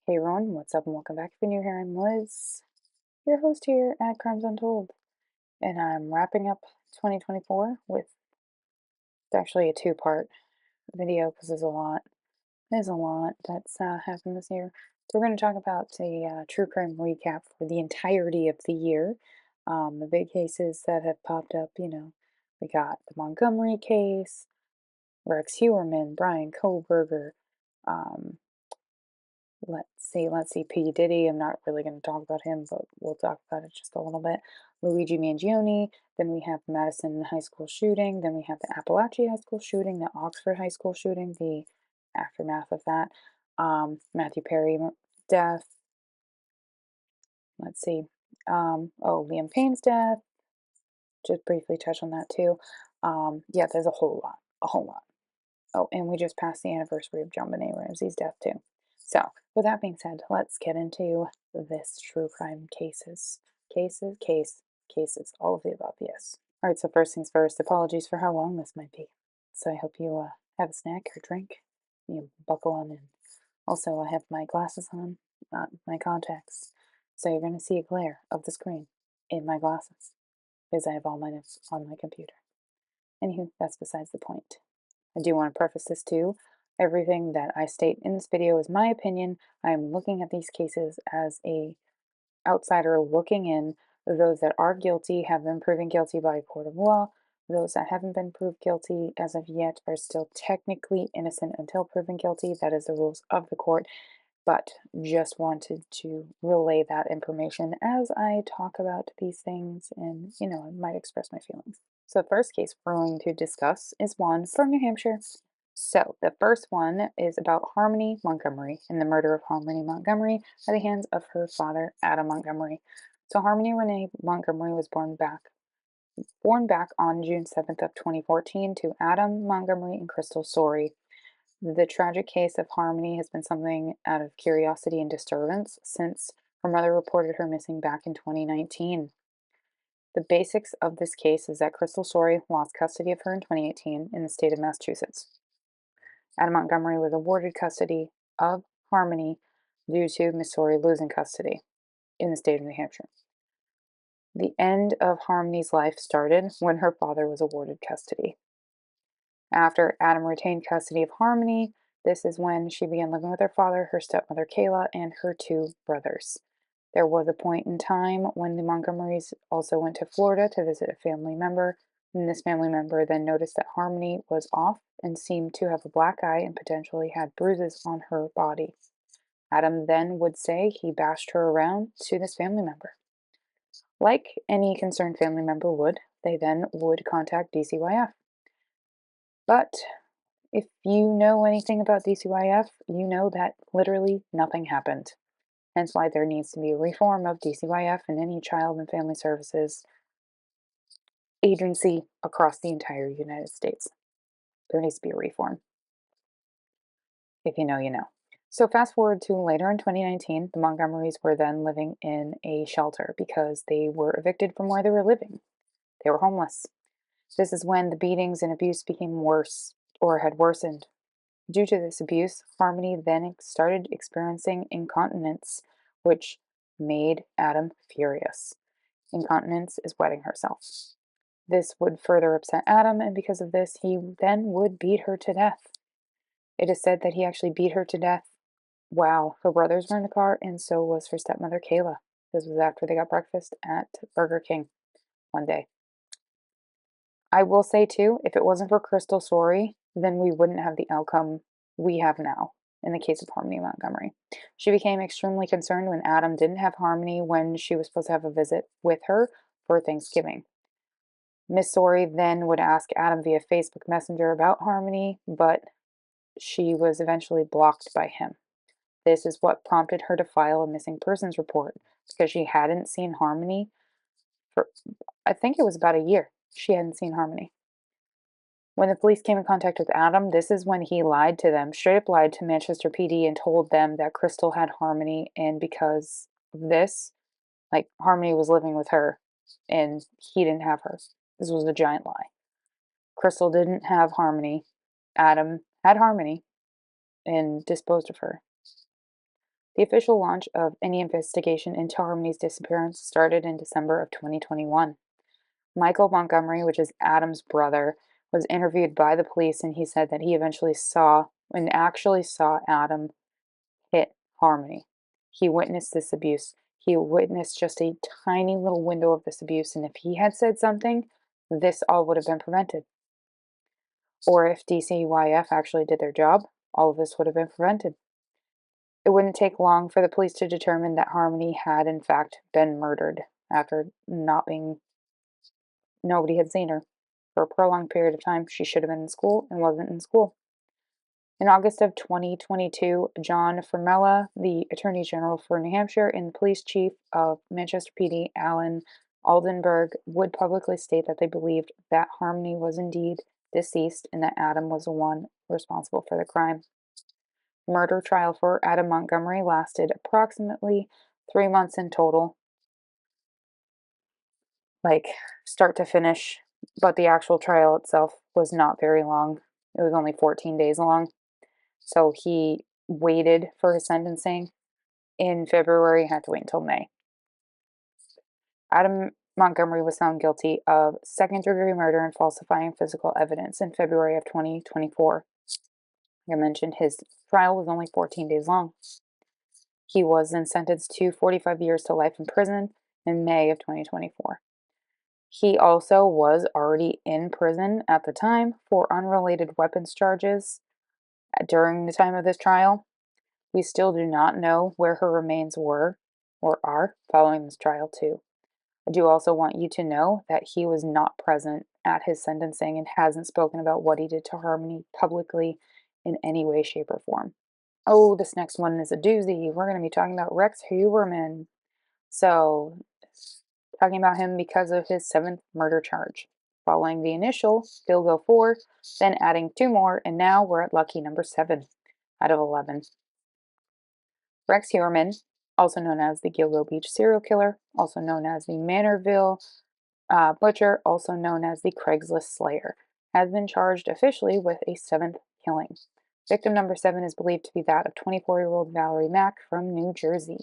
Hey everyone, what's up and welcome back. If you're new here, I'm Liz, your host here at Crimes Untold, and I'm wrapping up 2024 with actually a two-part video because there's a lot that's happened this year. So we're going to talk about a true crime recap for the entirety of the year. The big cases that have popped up, we got the Montgomery case, Rex Hewerman, Brian Kohberger, um, let's see, P. Diddy. I'm not really going to talk about him, but we'll talk about it just a little bit. Luigi Mangione. Then we have Madison High School shooting. Then we have the Appalachia High School shooting, the Oxford High School shooting, the aftermath of that. Matthew Perry death. Let's see. Liam Payne's death. Just briefly touch on that too. Yeah, there's a whole lot. Oh, and we just passed the anniversary of JonBenet Ramsey's death too. So, with that being said, let's get into this true crime cases. Cases, all of the above, yes. All right, so first things first, apologies for how long this might be. So I hope you have a snack or drink, you buckle on in. Also, I have my glasses on, not my contacts. So you're going to see a glare of the screen in my glasses, because I have all my notes on my computer. Anywho, that's besides the point. I do want to preface this too. Everything that I state in this video is my opinion. I am looking at these cases as a outsider looking in. Those that are guilty have been proven guilty by a court of law. Those that haven't been proved guilty as of yet are still technically innocent until proven guilty. That is the rules of the court. But just wanted to relay that information as I talk about these things and, I might express my feelings. So the first case we're going to discuss is one from New Hampshire. So the first one is about Harmony Montgomery and the murder of Harmony Montgomery by the hands of her father, Adam Montgomery. So Harmony Renee Montgomery was born back on June 7th of 2014 to Adam Montgomery and Crystal Sorey. The tragic case of Harmony has been something out of curiosity and disturbance since her mother reported her missing back in 2019. The basics of this case is that Crystal Sorey lost custody of her in 2018 in the state of Massachusetts. Adam Montgomery was awarded custody of Harmony due to Miss Sorey losing custody in the state of New Hampshire. The end of Harmony's life started when her father was awarded custody. After Adam retained custody of Harmony, this is when she began living with her father, her stepmother Kayla, and her two brothers. There was a point in time when the Montgomerys also went to Florida to visit a family member, and this family member then noticed that Harmony was off and seemed to have a black eye and potentially had bruises on her body. Adam then would say he bashed her around to this family member. Like any concerned family member would, they then would contact DCYF. But if you know anything about DCYF, you know that literally nothing happened. Hence why there needs to be a reform of DCYF and any child and family services agency across the entire United States. There needs to be a reform. If you know, you know. So fast forward to later in 2019, the Montgomerys were then living in a shelter because they were evicted from where they were living. They were homeless. This is when the beatings and abuse became worse or had worsened. Due to this abuse, Harmony then started experiencing incontinence, which made Adam furious. Incontinence is wetting herself. This would further upset Adam, and because of this, he then would beat her to death. It is said that he actually beat her to death while her brothers were in the car, and so was her stepmother Kayla. This was after they got breakfast at Burger King one day. I will say too, if it wasn't for Crystal Sorey, then we wouldn't have the outcome we have now in the case of Harmony Montgomery. She became extremely concerned when Adam didn't have Harmony when she was supposed to have a visit with her for Thanksgiving. Miss Sorey then would ask Adam via Facebook Messenger about Harmony, but she was eventually blocked by him. This is what prompted her to file a missing persons report because she hadn't seen Harmony for, I think it was about a year. She hadn't seen Harmony. When the police came in contact with Adam, this is when he lied to them, straight up lied to Manchester PD and told them that Crystal had Harmony, and because of this, Harmony was living with her and he didn't have her. This was a giant lie. Crystal didn't have Harmony. Adam had Harmony and disposed of her. The official launch of any investigation into Harmony's disappearance started in December of 2021. Michael Montgomery, which is Adam's brother, was interviewed by the police, and he said that he actually saw Adam hit Harmony. He witnessed this abuse. He witnessed just a tiny little window of this abuse, and if he had said something, this all would have been prevented. Or if DCYF actually did their job, all of this would have been prevented. It wouldn't take long for the police to determine that Harmony had in fact been murdered after nobody had seen her. For a prolonged period of time, she should have been in school and wasn't in school. In August of 2022, John Formella, the Attorney General for New Hampshire, and the Police Chief of Manchester PD, Alan Aldenberg, would publicly state that they believed that Harmony was indeed deceased and that Adam was the one responsible for the crime. The murder trial for Adam Montgomery lasted approximately 3 months in total, like start to finish, but the actual trial itself was not very long. It was only 14 days long. So he waited for his sentencing in February, had to wait until May. Adam Montgomery was found guilty of second-degree murder and falsifying physical evidence in February of 2024. Like I mentioned, his trial was only 14 days long. He was then sentenced to 45 years to life in prison in May of 2024. He also was already in prison at the time for unrelated weapons charges during the time of this trial. We still do not know where her remains were or are following this trial too. I do also want you to know that he was not present at his sentencing and hasn't spoken about what he did to Harmony publicly in any way, shape, or form. Oh, this next one is a doozy. We're going to be talking about Rex Huberman. So, talking about him because of his 7th murder charge. Following the initial, Gilgo 4, then adding 2 more, and now we're at lucky number 7 out of 11. Rex Huberman, also known as the Gilgo Beach serial killer, also known as the Manorville butcher, also known as the Craigslist slayer, has been charged officially with a 7th killing. Victim number 7 is believed to be that of 24-year-old Valerie Mack from New Jersey.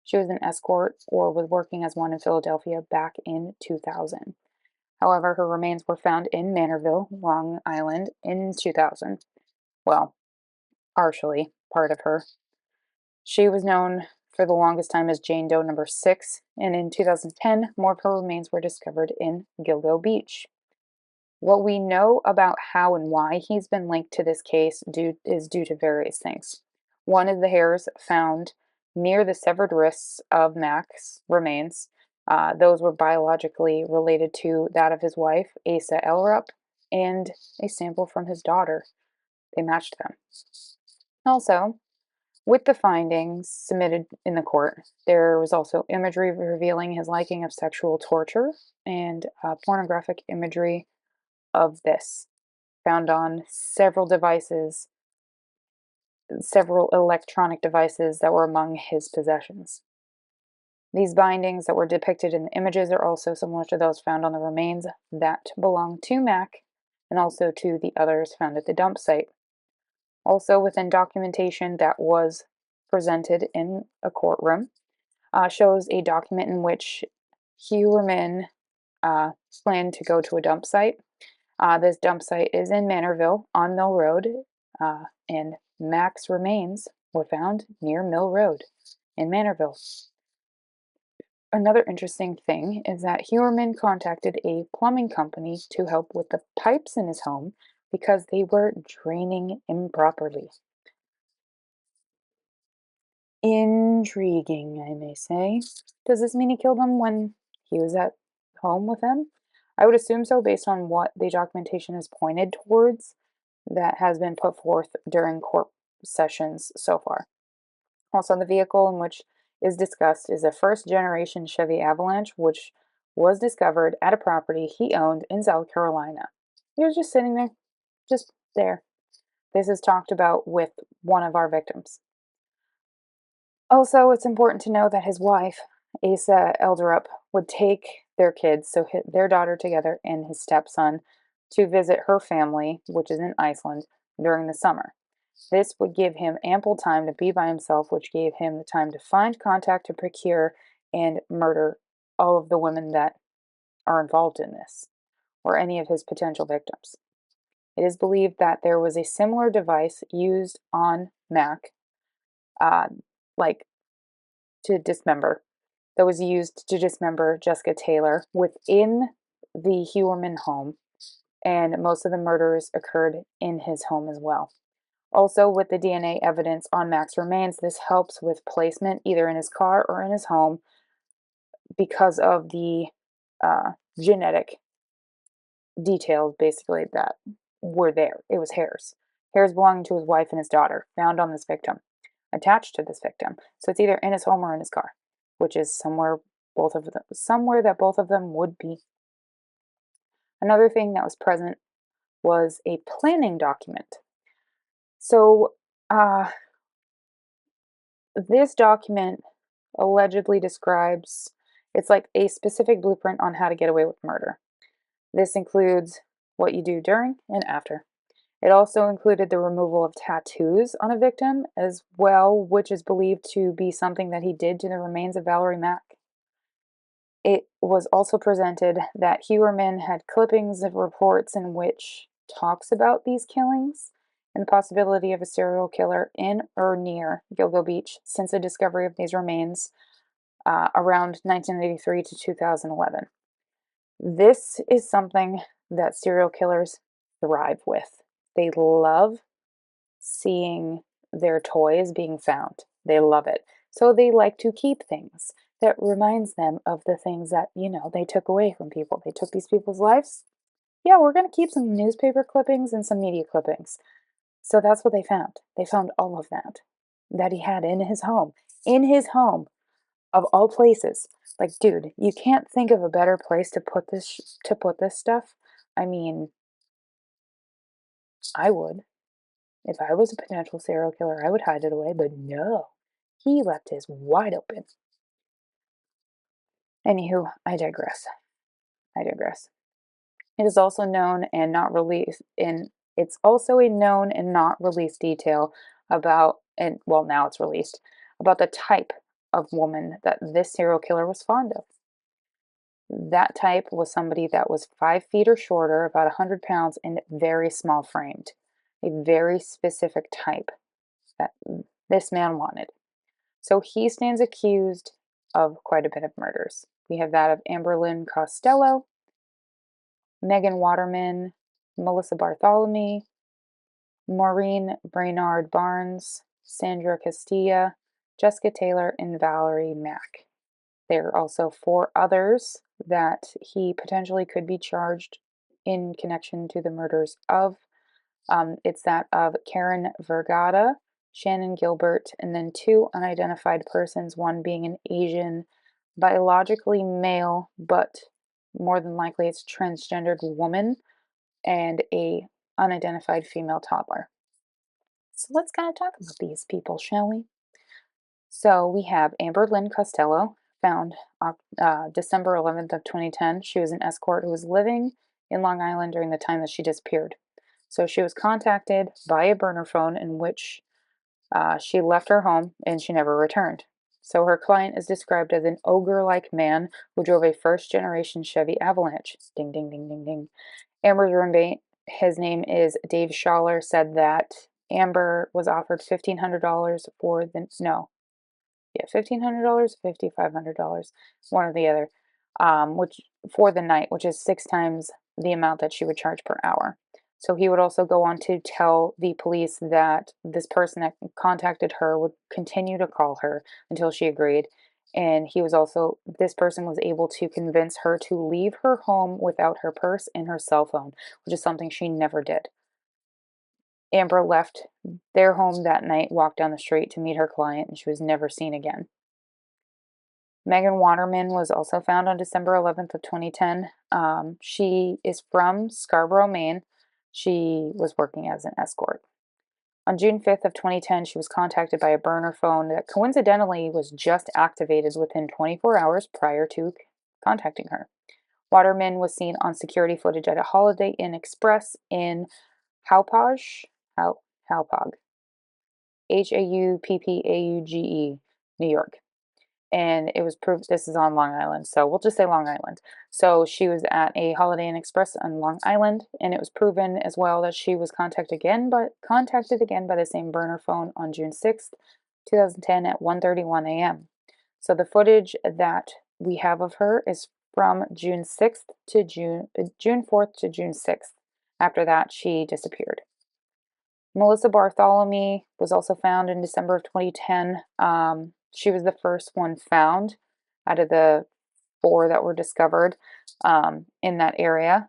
She was an escort or was working as one in Philadelphia back in 2000. However, her remains were found in Manorville, Long Island, in 2000. Well, partially part of her. She was known for the longest time as Jane Doe number 6, and in 2010, more of her remains were discovered in Gilgo Beach. What we know about how and why he's been linked to this case is due to various things. One is the hairs found near the severed wrists of Mack's remains. Those were biologically related to that of his wife, Asa Elrup, and a sample from his daughter. They matched them. Also, with the findings submitted in the court, there was also imagery revealing his liking of sexual torture and pornographic imagery of this found on several devices, several electronic devices that were among his possessions. These bindings that were depicted in the images are also similar to those found on the remains that belong to Mack and also to the others found at the dump site. Also within documentation that was presented in a courtroom shows a document in which Huberman planned to go to a dump site. This dump site is in Manorville on Mill Road, and Mack's remains were found near Mill Road in Manorville. Another interesting thing is that Huberman contacted a plumbing company to help with the pipes in his home because they were draining improperly. Intriguing, I may say. Does this mean he killed them when he was at home with them? I would assume so based on what the documentation is pointed towards that has been put forth during court sessions so far. Also, the vehicle in which is discussed is a first-generation Chevy Avalanche, which was discovered at a property he owned in South Carolina. He was just sitting there, just there. This is talked about with one of our victims. Also, it's important to know that his wife, Asa Elderup, would take their kids, so their daughter together and his stepson, to visit her family, which is in Iceland, during the summer. This would give him ample time to be by himself, which gave him the time to find, contact, to procure, and murder all of the women that are involved in this, or any of his potential victims. It is believed that there was a similar device used on Mac, uh, like to dismember, that was used to dismember Jessica Taylor within the Hewerman home, and most of the murders occurred in his home as well. Also, with the DNA evidence on Mac's remains, this helps with placement either in his car or in his home because of the genetic details basically that were there. It was hairs. Hairs belonging to his wife and his daughter, found on this victim, attached to this victim. So it's either in his home or in his car, which is somewhere that both of them would be. Another thing that was present was a planning document. So this document allegedly describes, it's like a specific blueprint on how to get away with murder. This includes what you do during and after. It also included the removal of tattoos on a victim as well, which is believed to be something that he did to the remains of Valerie Mack. It was also presented that Hewerman had clippings of reports in which talks about these killings and the possibility of a serial killer in or near Gilgo Beach since the discovery of these remains around 1983 to 2011. This is something that serial killers thrive with. They love seeing their toys being found. They love it. So they like to keep things that reminds them of the things that, they took away from people. They took these people's lives. Yeah, we're going to keep some newspaper clippings and some media clippings. So that's what they found. They found all of that he had in his home. In his home, of all places. Like, dude, you can't think of a better place to put this stuff. I mean, I would. If I was a potential serial killer, I would hide it away, but no. He left his wide open. Anywho, I digress. It is also known and not released in it's also a known and not released detail about, and well, now it's released, about the type of woman that this serial killer was fond of. That type was somebody that was 5 feet or shorter, about 100 pounds, and very small framed. A very specific type that this man wanted. So he stands accused of quite a bit of murders. We have that of Amber Lynn Costello, Megan Waterman, Melissa Bartholomew, Maureen Brainard Barnes, Sandra Castilla, Jessica Taylor, and Valerie Mack. There are also 4 others that he potentially could be charged in connection to the murders of. It's that of Karen Vergata, Shannon Gilbert, and then 2 unidentified persons, one being an Asian, biologically male, but more than likely it's transgendered woman, and a unidentified female toddler. So let's kind of talk about these people, shall we? So we have Amber Lynn Costello, found December 11th of 2010. She was an escort who was living in Long Island during the time that she disappeared. So she was contacted by a burner phone in which she left her home and she never returned. So her client is described as an ogre-like man who drove a first-generation Chevy Avalanche. Ding, ding, ding, ding, ding. Amber's roommate, his name is Dave Schaller, said that Amber was offered $1,500 for the, no, yeah, $1,500, $5,500, one or the other, which for the night, which is 6 times the amount that she would charge per hour. So he would also go on to tell the police that this person that contacted her would continue to call her until she agreed. And this person was able to convince her to leave her home without her purse and her cell phone, which is something she never did. Amber left their home that night, walked down the street to meet her client, and she was never seen again. Megan Waterman was also found on December 11th of 2010. She is from Scarborough, Maine. She was working as an escort. On June 5th of 2010, she was contacted by a burner phone that coincidentally was just activated within 24 hours prior to contacting her. Waterman was seen on security footage at a Holiday Inn Express in Hauppauge, Hauppauge, New York. And it was proved this is on Long Island, so we'll just say Long Island. So she was at a Holiday Inn Express on Long Island, and it was proven as well that she was contacted again by the same burner phone on June 6th, 2010 at 1:31 a.m. So the footage that we have of her is from June 4th to June 6th. After that, she disappeared. Melissa Bartholomew was also found in December of 2010. She was the first one found out of the 4 that were discovered in that area.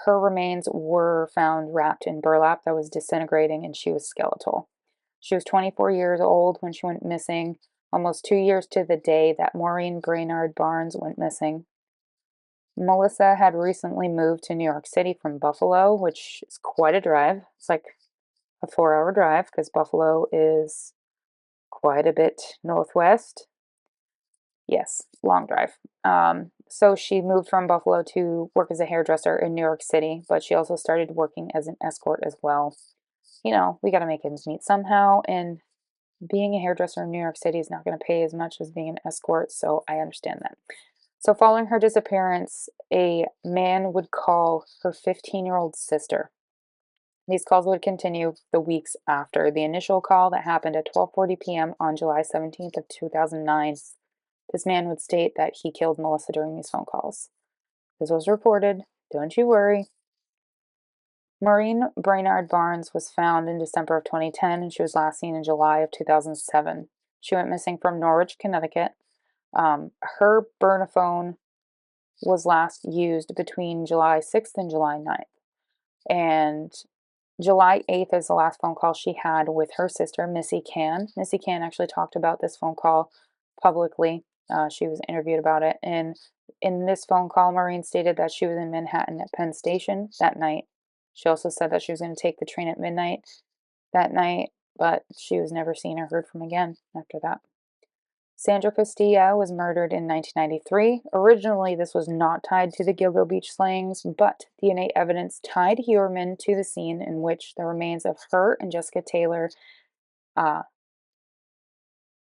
Her remains were found wrapped in burlap that was disintegrating, and she was skeletal. She was 24 years old when she went missing, almost 2 years to the day that Maureen Brainard Barnes went missing. Melissa had recently moved to New York City from Buffalo, which is quite a drive. It's like a 4-hour drive because Buffalo is quite a bit northwest. Yes, long drive. So she moved from Buffalo to work as a hairdresser in New York City, but she also started working as an escort as well. You know, we got to make ends meet somehow, and being a hairdresser in New York City is not going to pay as much as being an escort, so I understand that. So following her disappearance, a man would call her 15-year-old sister. These calls would continue the weeks after the initial call that happened at 12:40 p.m. on July 17th of 2009. This man would state that he killed Melissa during these phone calls. This was reported. Don't you worry. Maureen Brainard Barnes was found in December of 2010, and she was last seen in July of 2007. She went missing from Norwich, Connecticut. Her burner-phone was last used between July 6th and July 9th. And July 8th is the last phone call she had with her sister, Missy Can. Missy Can actually talked about this phone call publicly. She was interviewed about it. And in this phone call, Maureen stated that she was in Manhattan at Penn Station that night. She also said that she was going to take the train at midnight that night, but she was never seen or heard from again after that. Sandra Castilla was murdered in 1993. Originally, this was not tied to the Gilgo Beach slayings, but DNA evidence tied Heuermann to the scene in which the remains of her and Jessica Taylor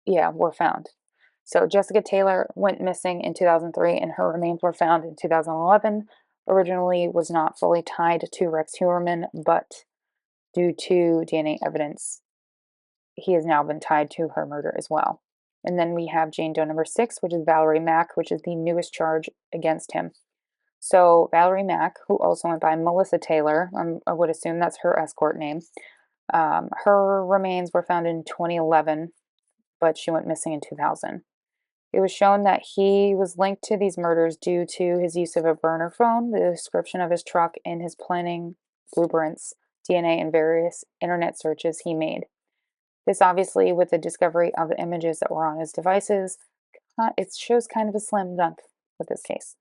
were found. So Jessica Taylor went missing in 2003, and her remains were found in 2011. Originally was not fully tied to Rex Heuermann, but due to DNA evidence, he has now been tied to her murder as well. And then we have Jane Doe number 6, which is Valerie Mack, which is the newest charge against him. So Valerie Mack, who also went by Melissa Taylor, I would assume that's her escort name, her remains were found in 2011, but she went missing in 2000. It was shown that he was linked to these murders due to his use of a burner phone, the description of his truck, and his planning blueprints, DNA, and various internet searches he made. This obviously, with the discovery of the images that were on his devices, it shows kind of a slam dunk with this case.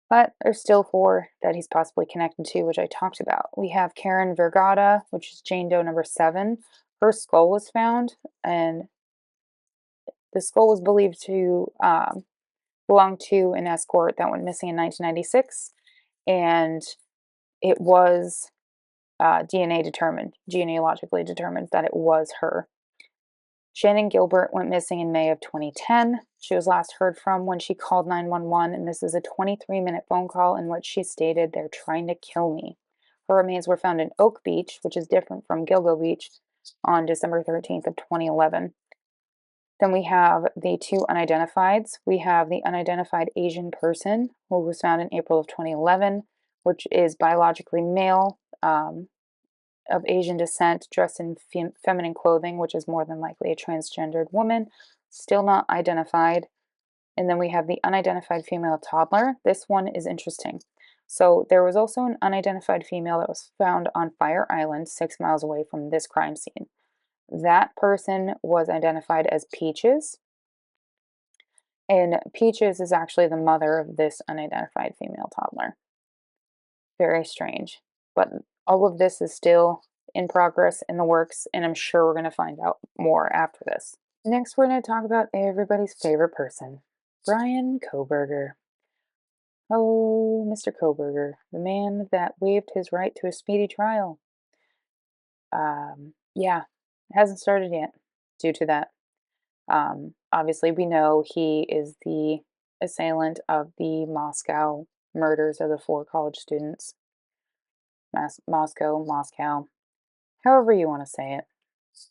But there's still 4 that he's possibly connected to, which I talked about. We have Karen Vergata, which is Jane Doe number 7. Her skull was found, and the skull was believed to belong to an escort that went missing in 1996, and it was genealogically determined that it was her. Shannon Gilbert went missing in May of 2010. She was last heard from when she called 911, and this is a 23-minute phone call in which she stated, "They're trying to kill me." Her remains were found in Oak Beach, which is different from Gilgo Beach, on December 13th of 2011. Then we have the 2 unidentifieds. We have the unidentified Asian person who was found in April of 2011, which is biologically male, of Asian descent, dressed in feminine clothing, which is more than likely a transgendered woman, still not identified. And then we have the unidentified female toddler. This one is interesting. So there was also an unidentified female that was found on Fire Island, 6 miles away from this crime scene. That person was identified as Peaches, and Peaches is actually the mother of this unidentified female toddler. Very strange. But all of this is still in progress, in the works, and I'm sure we're going to find out more after this. Next, we're going to talk about everybody's favorite person, Bryan Kohberger. Oh, Mr. Kohberger, the man that waived his right to a speedy trial. Yeah, It hasn't started yet due to that. Obviously, we know he is the assailant of the Moscow murders of the 4 college students. Moscow, however you want to say it.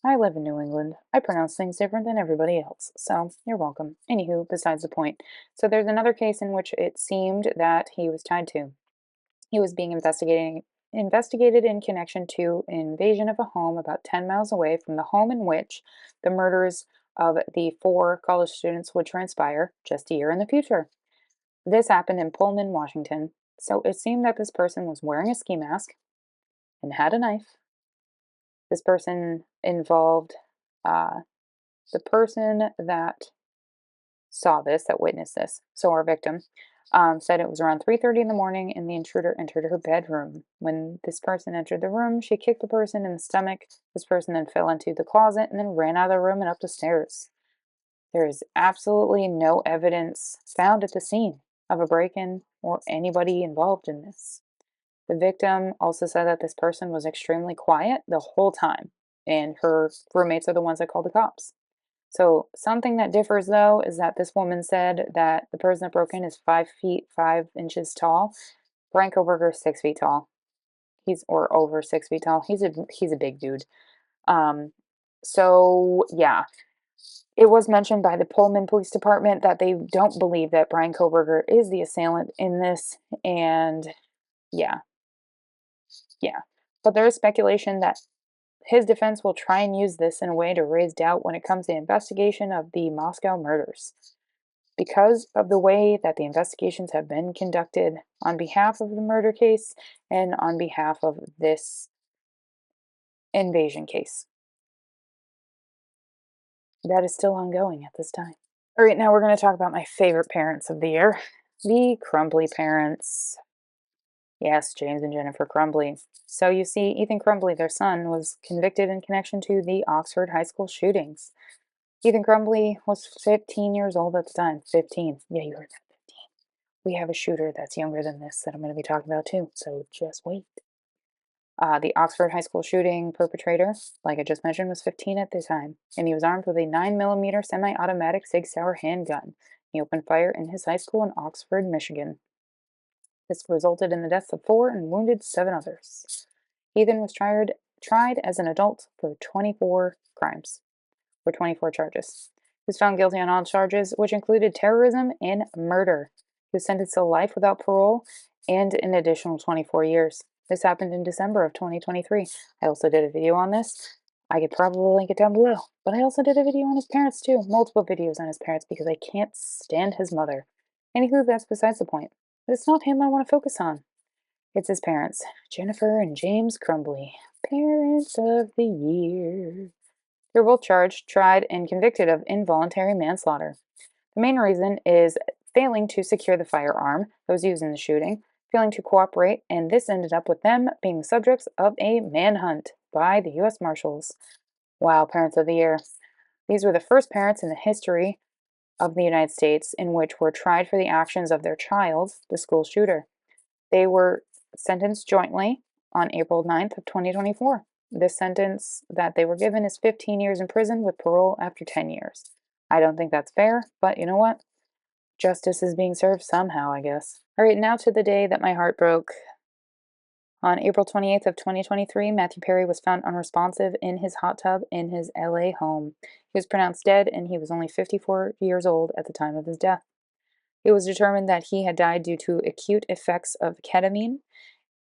I live in New England. I pronounce things different than everybody else, so you're welcome. Anywho, besides the point. So there's another case in which it seemed that he was tied to. He was being investigated in connection to an invasion of a home about 10 miles away from the home in which the murders of the 4 college students would transpire just a year in the future. This happened in Pullman, Washington. So it seemed that this person was wearing a ski mask and had a knife. This person involved the person that saw this, that witnessed this. So our victim said it was around 3:30 in the morning and the intruder entered her bedroom. When this person entered the room, she kicked the person in the stomach. This person then fell into the closet and then ran out of the room and up the stairs. There is absolutely no evidence found at the scene of a break-in or anybody involved in this. The victim also said that this person was extremely quiet the whole time, and her roommates are the ones that called the cops. So something that differs though is that this woman said that the person that broke in is 5 feet 5 inches tall. Brian Kohberger is 6 feet tall. He's or over 6 feet tall. He's a big dude. Um, so yeah, it was mentioned by the Pullman Police Department that they don't believe that Brian Kohberger is the assailant in this, and yeah, yeah. But there is speculation that his defense will try and use this in a way to raise doubt when it comes to the investigation of the Moscow murders. Because of the way that the investigations have been conducted on behalf of the murder case and on behalf of this invasion case. That is still ongoing at this time. All right, now we're going to talk about my favorite parents of the year, the Crumbly parents. Yes, James and Jennifer Crumbly. So you see, Ethan Crumbly, their son, was convicted in connection to the Oxford High School shootings. Ethan Crumbly was 15 years old at the time. 15. Yeah, you heard that. 15. We have a shooter that's younger than this that I'm going to be talking about too, so just wait. The Oxford High School shooting perpetrator, like I just mentioned, was 15 at the time, and he was armed with a 9mm semi-automatic Sig Sauer handgun. He opened fire in his high school in Oxford, Michigan. This resulted in the deaths of 4 and wounded 7 others. Ethan was tried as an adult for 24 crimes, for 24 charges. He was found guilty on all charges, which included terrorism and murder. He was sentenced to life without parole and an additional 24 years. This happened in December of 2023. I also did a video on this. I could probably link it down below. But I also did a video on his parents too. Multiple videos on his parents because I can't stand his mother. Anywho, that's besides the point. But it's not him I want to focus on. It's his parents, Jennifer and James Crumbly. Parents of the year. They were both charged, tried, and convicted of involuntary manslaughter. The main reason is failing to secure the firearm that was used in the shooting, failing to cooperate, and this ended up with them being subjects of a manhunt by the U.S. Marshals. Wow, parents of the year. These were the first parents in the history of the United States in which were tried for the actions of their child, the school shooter. They were sentenced jointly on April 9th of 2024. The sentence that they were given is 15 years in prison with parole after 10 years. I don't think that's fair, but you know what? Justice is being served somehow, I guess. All right, now to the day that my heart broke. On April 28th of 2023, Matthew Perry was found unresponsive in his hot tub in his LA home. He was pronounced dead and he was only 54 years old at the time of his death. It was determined that he had died due to acute effects of ketamine.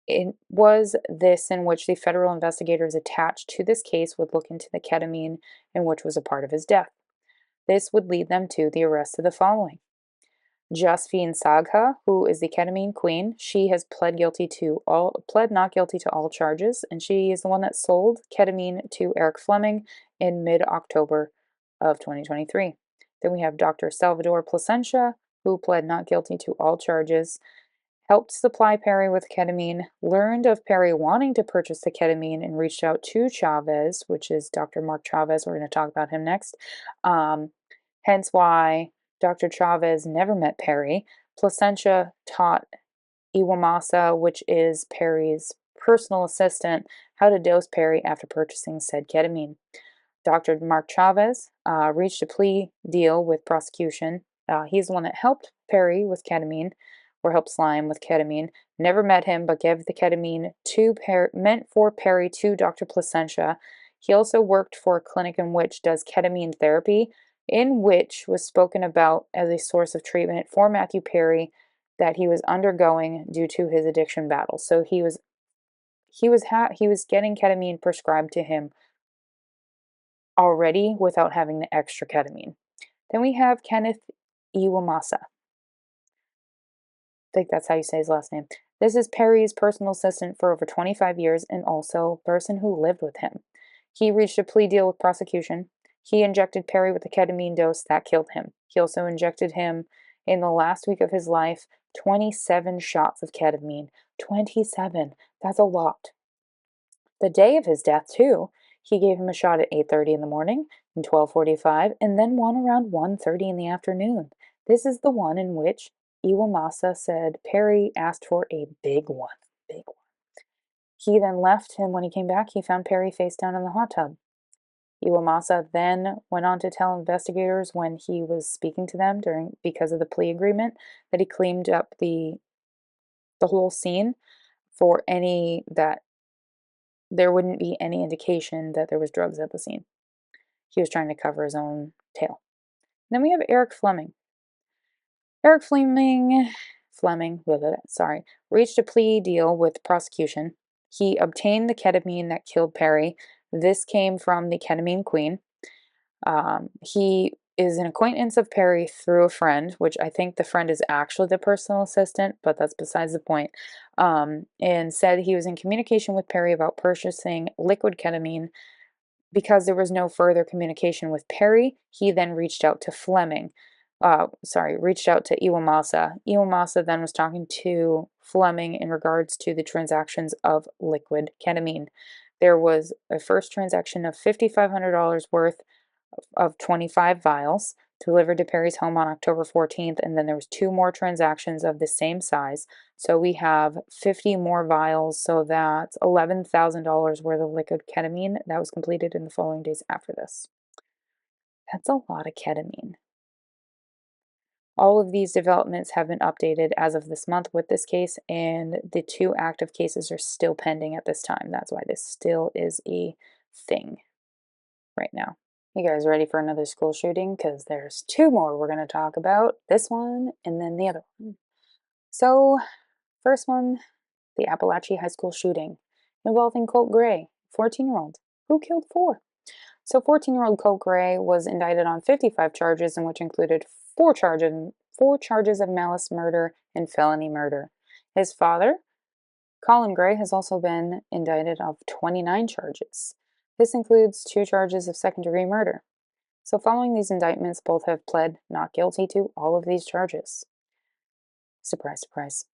It was this in which the federal investigators attached to this case would look into the ketamine and which was a part of his death. This would lead them to the arrest of the following. Josephine Sagha, who is the ketamine queen, she has pled not guilty to all charges, and she is the one that sold ketamine to Eric Fleming in mid-October of 2023. Then we have Dr. Salvador Plasencia, who pled not guilty to all charges, helped supply Perry with ketamine, learned of Perry wanting to purchase the ketamine, and reached out to Chavez, which is Dr. Mark Chavez. We're going to talk about him next. Hence why Dr. Chavez never met Perry. Plasencia taught Iwamasa, which is Perry's personal assistant, how to dose Perry after purchasing said ketamine. Dr. Mark Chavez reached a plea deal with prosecution. He's the one that helped Perry with ketamine, or helped Slime with ketamine. Never met him, but gave the ketamine meant for Perry to Dr. Placentia. He also worked for a clinic in which does ketamine therapy, in which was spoken about as a source of treatment for Matthew Perry that he was undergoing due to his addiction battle. So he was getting ketamine prescribed to him already without having the extra ketamine. Then we have Kenneth Iwamasa. I think that's how you say his last name. This is Perry's personal assistant for over 25 years and also person who lived with him. He reached a plea deal with prosecution. He injected Perry with a ketamine dose that killed him. He also injected him in the last week of his life 27 shots of ketamine. 27. That's a lot. The day of his death, too, he gave him a shot at 8:30 in the morning and 12:45 and then one around 1:30 in the afternoon. This is the one in which Iwamasa said Perry asked for a big one. Big one. He then left, and when he came back, he found Perry face down in the hot tub. Iwamasa then went on to tell investigators when he was speaking to them because of the plea agreement that he cleaned up the whole scene for any that there wouldn't be any indication that there was drugs at the scene. He was trying to cover his own tail. Then we have Eric Fleming. Eric Fleming, reached a plea deal with prosecution. He obtained the ketamine that killed Perry. This came from the ketamine queen. He is an acquaintance of Perry through a friend, which I think the friend is actually the personal assistant, but that's besides the point, and said he was in communication with Perry about purchasing liquid ketamine. Because there was no further communication with Perry, he then reached out to reached out to Iwamasa. Iwamasa then was talking to Fleming in regards to the transactions of liquid ketamine. There was a first transaction of $5,500 worth of 25 vials delivered to Perry's home on October 14th, and then there was 2 more transactions of the same size. So we have 50 more vials, so that's $11,000 worth of liquid ketamine that was completed in the following days after this. That's a lot of ketamine. All of these developments have been updated as of this month with this case, and the 2 active cases are still pending at this time. That's why this still is a thing right now. You guys ready for another school shooting? Because there's 2 more we're going to talk about. This one and then the other one. So, first one, the Appalachia High School shooting involving Colt Gray, 14-year-old, who killed 4. So 14-year-old Colt Gray was indicted on 55 charges, in which included 4 charges of malice murder and felony murder. His father, Colin Gray, has also been indicted of 29 charges. This includes 2 charges of second-degree murder. So following these indictments, both have pled not guilty to all of these charges. Surprise, surprise.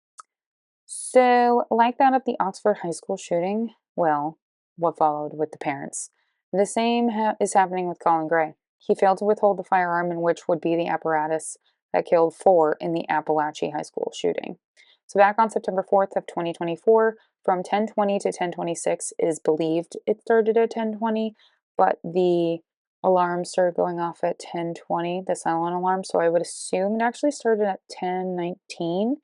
So, like that of the Oxford High School shooting, well, what followed with the parents? The same is happening with Colin Gray. He failed to withhold the firearm in which would be the apparatus that killed 4 in the Appalachia High School shooting. So back on September 4th of 2024, from 10:20 to 10:26 is believed it started at 10:20, but the alarm started going off at 10:20, the silent alarm, so I would assume it actually started at 10:19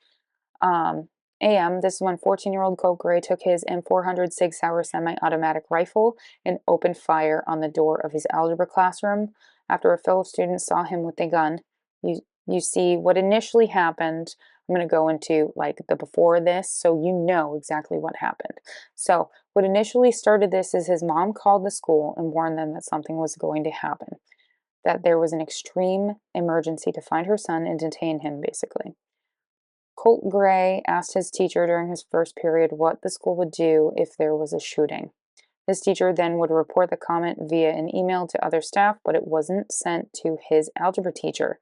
a.m. This is when 14-year-old Colt Gray took his M400 Sig Sauer semi-automatic rifle and opened fire on the door of his algebra classroom. After a fellow student saw him with a gun, you see what initially happened. I'm going to go into like the before this so you know exactly what happened. So what initially started this is his mom called the school and warned them that something was going to happen, that there was an extreme emergency to find her son and detain him, basically. Colt Gray asked his teacher during his first period what the school would do if there was a shooting. His teacher then would report the comment via an email to other staff, but it wasn't sent to his algebra teacher.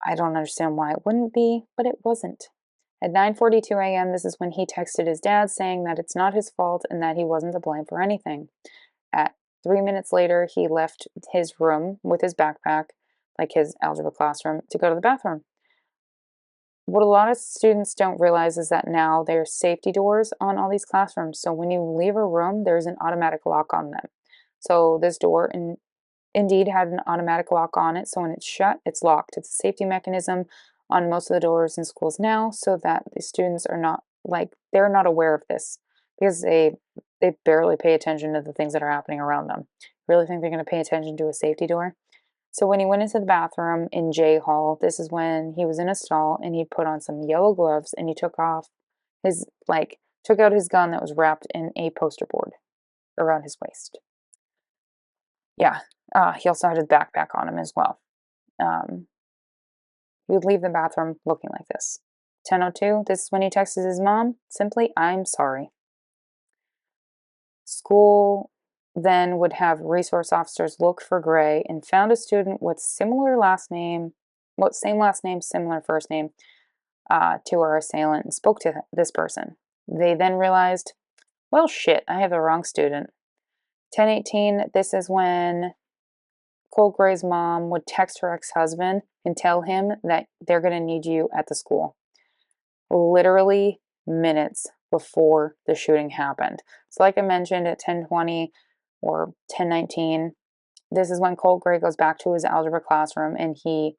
I don't understand why it wouldn't be, but it wasn't. At 9:42 a.m., this is when he texted his dad saying that it's not his fault and that he wasn't to blame for anything. At 3 minutes later, he left his room with his backpack, like his algebra classroom, to go to the bathroom. What a lot of students don't realize is that now there's safety doors on all these classrooms. So when you leave a room, there's an automatic lock on them. So this door indeed had an automatic lock on it, so when it's shut, it's locked. It's a safety mechanism on most of the doors in schools now, so that the students are not they're not aware of this because they barely pay attention to the things that are happening around them. Really think they're going to pay attention to a safety door? So when he went into the bathroom in J Hall, this is when he was in a stall and he put on some yellow gloves and he took off his took out his gun that was wrapped in a poster board around his waist. Yeah, he also had his backpack on him as well. Um, he would leave the bathroom looking like this. 10:02, this is when he texted his mom, simply, "I'm sorry." School then would have resource officers look for Gray and found a student with similar last name, same last name, similar first name to our assailant and spoke to this person. They then realized, well, shit, I have the wrong student. 10:18, this is when Colt Gray's mom would text her ex-husband and tell him that they're going to need you at the school. Literally minutes before the shooting happened. So like I mentioned at 10:20 or 10:19, this is when Colt Gray goes back to his algebra classroom and he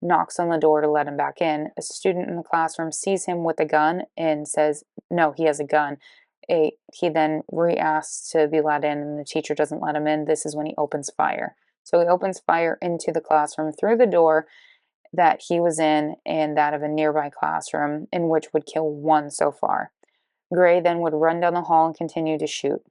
knocks on the door to let him back in. A student in the classroom sees him with a gun and says, no, he has a gun. He then re-asks to be let in and the teacher doesn't let him in. This is when he opens fire. So he opens fire into the classroom through the door that he was in and that of a nearby classroom, in which would kill one so far. Gray then would run down the hall and continue to shoot.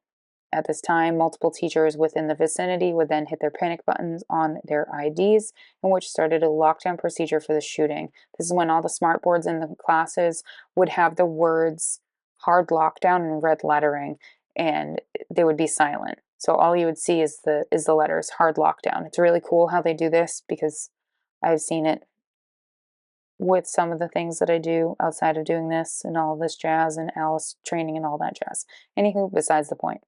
At this time, multiple teachers within the vicinity would then hit their panic buttons on their IDs, in which started a lockdown procedure for the shooting. This is when all the smart boards in the classes would have the words hard lockdown in red lettering, and they would be silent. So all you would see is the letters hard lockdown. It's really cool how they do this because I've seen it with some of the things that I do outside of doing this and all this jazz and Alice training and all that jazz. Anywho, besides the point.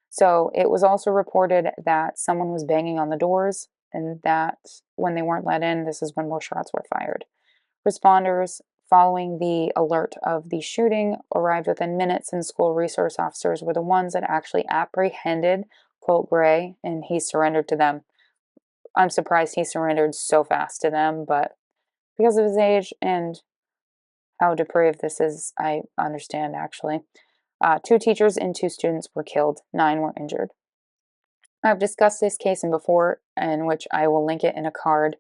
So it was also reported that someone was banging on the doors and that when they weren't let in, this is when more shots were fired. Responders following the alert of the shooting arrived within minutes, and school resource officers were the ones that actually apprehended Colt Gray and he surrendered to them. I'm surprised he surrendered so fast to them, but because of his age and how depraved this is, I understand actually. 2 teachers and 2 students were killed, 9 were injured. I've discussed this case in before, in which I will link it in a card,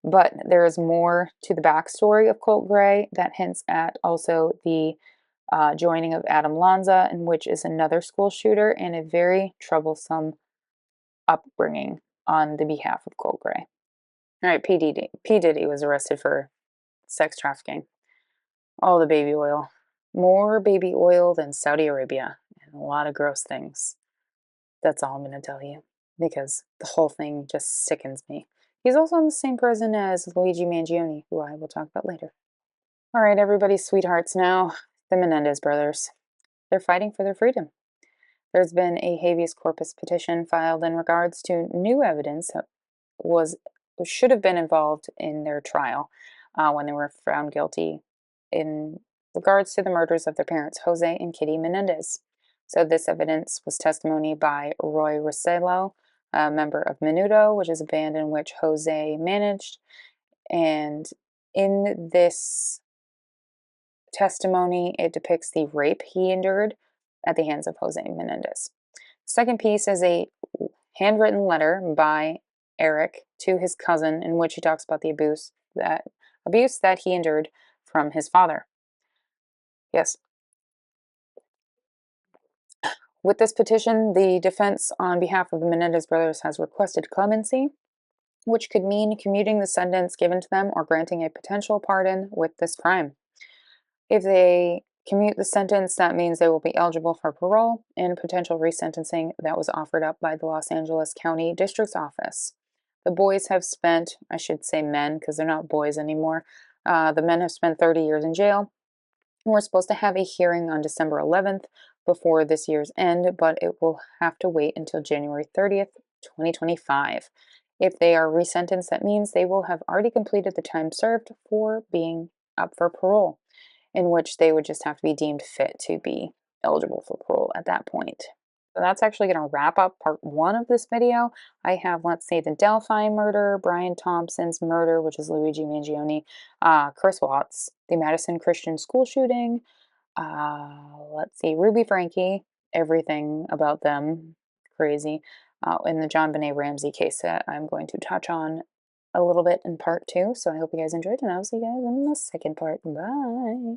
but there is more to the backstory of Colt Gray that hints at also the joining of Adam Lanza, in which is another school shooter and a very troublesome upbringing on the behalf of Colt Gray. All right, P. Diddy was arrested for sex trafficking. All the baby oil. More baby oil than Saudi Arabia, and a lot of gross things. That's all I'm going to tell you, because the whole thing just sickens me. He's also in the same prison as Luigi Mangione, who I will talk about later. All right, everybody's sweethearts now, the Menendez brothers. They're fighting for their freedom. There's been a habeas corpus petition filed in regards to new evidence that should have been involved in their trial when they were found guilty in regards to the murders of their parents, Jose and Kitty Menendez. So this evidence was testimony by Roy Rosello, a member of Menudo, which is a band in which Jose managed. And in this testimony, it depicts the rape he endured at the hands of Jose Menendez. Second piece is a handwritten letter by Eric to his cousin in which he talks about the abuse that he endured from his father. Yes. With this petition, the defense on behalf of the Menendez brothers has requested clemency, which could mean commuting the sentence given to them or granting a potential pardon with this crime. If they commute the sentence, that means they will be eligible for parole and potential resentencing that was offered up by the Los Angeles County District's Office. The boys have spent, I should say men, because they're not boys anymore, the men have spent 30 years in jail. We're supposed to have a hearing on December 11th before this year's end, but it will have to wait until January 30th, 2025. If they are resentenced, that means they will have already completed the time served for being up for parole, in which they would just have to be deemed fit to be eligible for parole at that point. So that's actually going to wrap up part one of this video. I have, let's see, the Delphi murder, Brian Thompson's murder, which is Luigi Mangione, Chris Watts, the Madison Christian school shooting, let's see, Ruby Frankie, everything about them, crazy, and the John Benet Ramsey case that I'm going to touch on a little bit in part two. So I hope you guys enjoyed, and I'll see you guys in the second part. Bye.